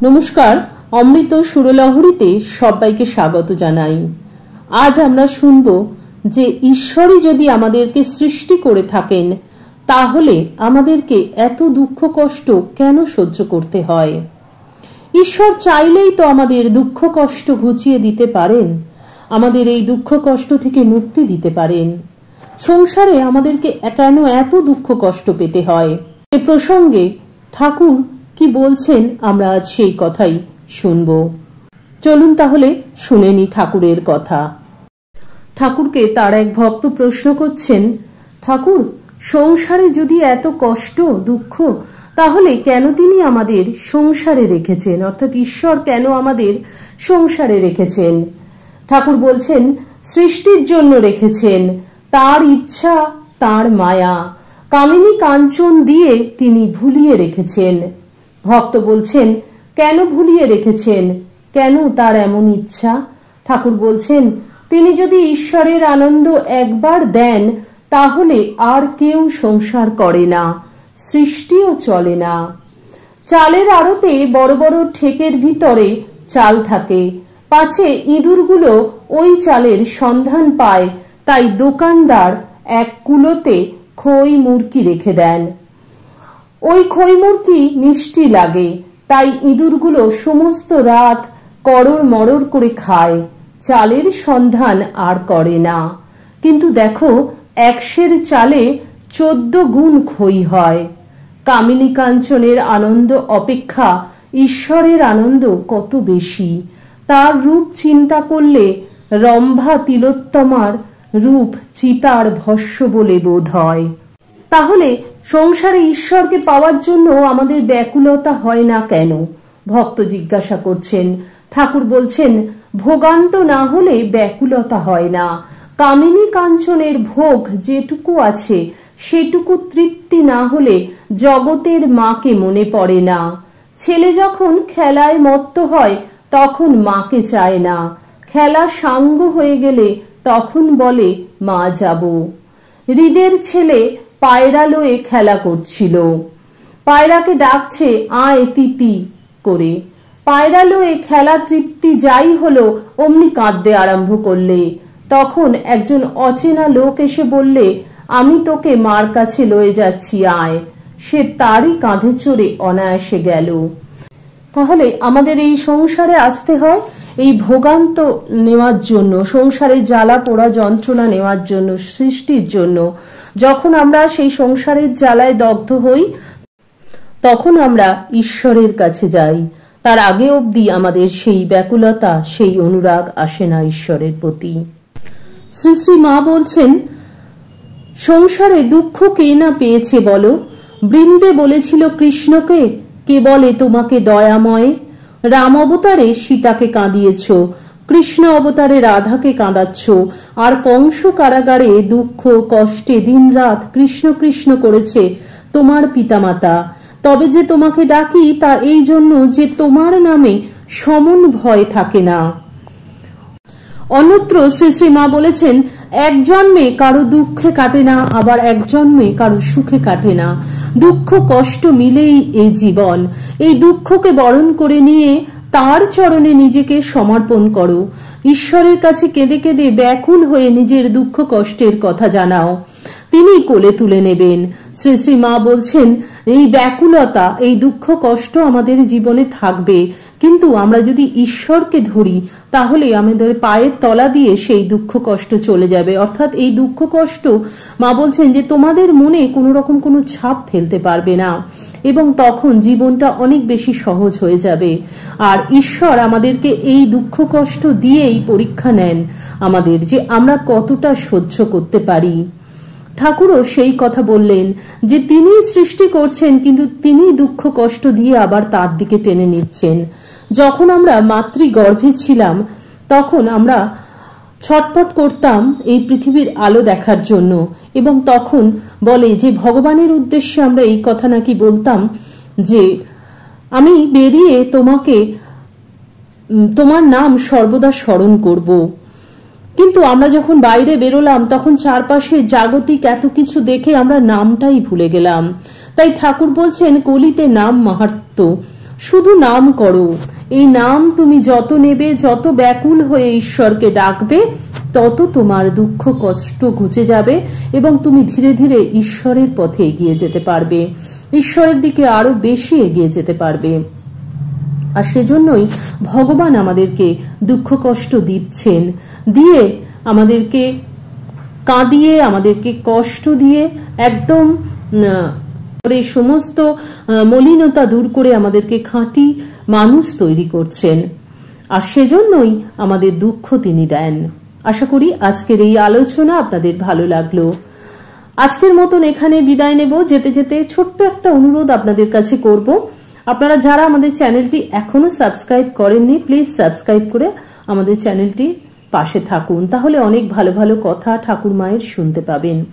নমস্কার, অমৃত সুরলহরীতে সবাইকে স্বাগত জানাই। আজ আমরা শুনব যে ঈশ্বরই যদি আমাদেরকে সৃষ্টি করে থাকেন, তাহলে আমাদেরকে এত দুঃখ কষ্ট কেন সহ্য করতে হয়। ঈশ্বর চাইলেই তো আমাদের দুঃখ কষ্ট ঘুচিয়ে দিতে পারেন, আমাদের এই দুঃখ কষ্ট থেকে মুক্তি দিতে পারেন। সংসারে আমাদেরকে কেন এত দুঃখ কষ্ট পেতে হয়, এ প্রসঙ্গে ঠাকুর কি বলছেন আমরা আজ সেই কথাই শুনব। চলুন তাহলে শুনে নি ঠাকুরের কথা। ঠাকুরকে তার এক ভক্ত প্রশ্ন করছেন, ঠাকুর, সংসারে যদি এত কষ্ট দুঃখ, তাহলে কেন তিনি আমাদের সংসারে রেখেছেন, অর্থাৎ ঈশ্বর কেন আমাদের সংসারে রেখেছেন। ঠাকুর বলছেন, সৃষ্টির জন্য রেখেছেন, তার ইচ্ছা তার মায়া কামিনী কাঞ্চন দিয়ে তিনি ভুলিয়ে রেখেছেন। ভক্ত বলছেন, কেন ভুলিয়ে রেখেছেন, কেন তার এমন ইচ্ছা। ঠাকুর বলছেন, তিনি যদি ঈশ্বরের আনন্দ একবার দেন, তাহলে আর কেউ সংসার করে না, সৃষ্টিও চলে না। চালের আড়তে বড় বড় ঠেকের ভিতরে চাল থাকে, পাছে ইঁদুরগুলো ওই চালের সন্ধান পায়, তাই দোকানদার এক কুলোতে খই মুরকি রেখে দেন। ওই খই মুরকি মিষ্টি লাগে, তাই ইঁদুরগুলো সমস্ত রাত করড় মরড় করে খায়, চালের সন্ধান আর করে না। কিন্তু দেখো, 100 চালে 14 গুণ খই হয়। কামিনী কাঞ্চনের আনন্দ অপেক্ষা ঈশ্বরের আনন্দ কত বেশি। তার রূপ চিন্তা করলে রম্ভা তিলোত্তমার রূপ চিতার ভস্য বলে বোধ হয়। তাহলে সংসারে ঈশ্বরকে পাওয়ার জন্য আমাদের ব্যাকুলতা হয় না কেন, ভক্ত জিজ্ঞাসা করছেন। ঠাকুর বলছেন, ভোগান্ত না হলে ব্যাকুলতা হয় না। কামিনী কাঞ্চনের ভোগ যেটুকু আছে, সেটুকু তৃপ্তি না হলে জগতের মাকে মনে পড়ে না। ছেলে যখন খেলায় মত্ত হয়, তখন মাকে চায় না। খেলা সাঙ্গ হয়ে গেলে তখন বলে, মা যাব। হৃদের ছেলে পায়রা লয়ে খেলা করছিল, পায়রাকে ডাকছে, আয় তিতি করে। পায়রা লয়ে খেলা তৃপ্তি যাই হলো, অমনি কাঁদতে আরম্ভ করলে। তখন একজন অচেনা লোক এসে বললে, আমি তোকে মার কাছে লয়ে যাচ্ছি, আয়। সে তারই কাঁধে চড়ে অনায়াসে গেল। তাহলে আমাদের এই সংসারে আসতে হয় এই ভোগান্ত নেওয়ার জন্য, সংসারে জ্বালা পোড়া যন্ত্রণা নেওয়ার জন্য, সৃষ্টির জন্য। যখন আমরা সেই সংসারের জ্বালায় দগ্ধ হই, তখন আমরা ঈশ্বরের কাছে যাই। তার আগে অবধি আমাদের সেই ব্যাকুলতা, সেই অনুরাগ আসে না ঈশ্বরের প্রতি। শ্রী শ্রী মা বলছেন, সংসারে দুঃখ কে না পেয়েছে বলো। বৃন্দে বলেছিল কৃষ্ণকে, কে বলে তোমাকে দয়াময়। রাম অবতারে সীতাকে কাঁদিয়েছ, কৃষ্ণ অবতারে রাধাকে কাঁদাচ্ছ, আর কংস কারাগারে দুঃখ কষ্টে দিনরাত কৃষ্ণ কৃষ্ণ করেছে তোমার পিতামাতা। তবে যে তোমাকে ডাকি, তা এই জন্য যে তোমার নামে সমন ভয় থাকে না। অন্যত্র শ্রী শ্রী মা বলেছেন, এক জন্মে কারো দুঃখে কাটে না, আবার এক জন্মে কারো সুখে কাটে না। দুঃখ কষ্ট মিলেই এই জীবন। এই দুঃখকে বরণ করে নিয়ে তার চরণে নিজেকে সমর্পণ করো। ঈশ্বরের কাছে কেঁদে কেঁদে ব্যাকুল হয়ে নিজের দুঃখ কষ্টের কথা জানাও, তিনি কোলে তুলে নেবেন। শ্রী শ্রী মা বলছেন, এই ব্যাকুলতা, এই দুঃখ কষ্ট আমাদের জীবনে থাকবে, কিন্তু আমরা যদি ঈশ্বরকে ধরি, তাহলে আমাদের পায়ের তলা দিয়ে সেই দুঃখ কষ্ট চলে যাবে। অর্থাৎ এই দুঃখ কষ্ট, মা বলছেন যে তোমাদের মনে কোনো রকম কোনো ছাপ ফেলতে পারবে না, এবং তখন জীবনটা অনেক বেশি সহজ হয়ে যাবে। আর ঈশ্বর আমাদেরকে এই দুঃখ কষ্ট দিয়েই পরীক্ষা নেন আমাদের, যে আমরা কতটা সহ্য করতে পারি। ঠাকুরও সেই কথা বললেন যে তিনি সৃষ্টি করছেন, কিন্তু তিনি দুঃখ কষ্ট দিয়ে আবার তার দিকে টেনে নিচ্ছেন। যখন আমরা মাতৃগর্ভে ছিলাম, তখন আমরা ছটফট করতাম এই পৃথিবীর আলো দেখার জন্য, এবং তখন বলে যে ভগবানের উদ্দেশ্যে আমরা এই কথা নাকি বলতাম যে আমি বেরিয়ে তোমাকে, তোমার নাম সর্বদা স্মরণ করব। কিন্তু আমরা যখন বাইরে বেরোলাম, তখন চারপাশে জাগতিক এত কিছু দেখে আমরা নামটাই ভুলে গেলাম। তাই ঠাকুর বলছেন, কলিতে নাম মাহাত্ম্য, শুধু নাম করো। এই নাম তুমি যত নেবে, যত ব্যাকুল হয়ে ঈশ্বরকে ডাকবে, তত তোমার দুঃখ কষ্ট ঘুচে যাবে এবং তুমি ধীরে ধীরে ঈশ্বরের পথে এগিয়ে যেতে পারবে, ঈশ্বরের দিকে আরো বেশি এগিয়ে যেতে পারবে। আর সেজন্যই ভগবান আমাদেরকে দুঃখ কষ্ট দিচ্ছেন, দিয়ে আমাদেরকে কাঁদিয়ে, আমাদেরকে কষ্ট দিয়ে একদম সমস্ত মলিনতা দূর করে আমাদেরকে খাঁটি মানুষ তৈরি করছেন। আর সেজন্যই আমাদের দুঃখ তিনি দেন। আশা করি আজকের এই আলোচনা আপনাদের ভালো লাগলো। আজকের মতন এখানে বিদায় নেব। যেতে যেতে ছোট্ট একটা অনুরোধ আপনাদের কাছে করব, আপনারা যারা আমাদের চ্যানেলটি এখনো সাবস্ক্রাইব করেননি, প্লিজ সাবস্ক্রাইব করে আমাদের চ্যানেলটি পাশে থাকুন, তাহলে অনেক ভালো ভালো কথা ঠাকুর মায়ের শুনতে পাবেন।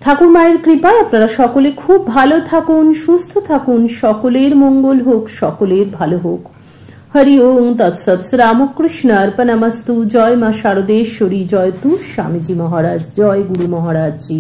ঠাকুর মায়ের কৃপায় আপনারা সকলে খুব ভালো থাকুন, সুস্থ থাকুন, সকলের মঙ্গল হোক, সকলের ভালো হোক। হরি ওম তৎসৎ। রামকৃষ্ণ অর্পণমস্তু। জয় মা শারদেশ্বরী, জয় তু স্বামীজি মহারাজ, জয় গুরু মহারাজ জি।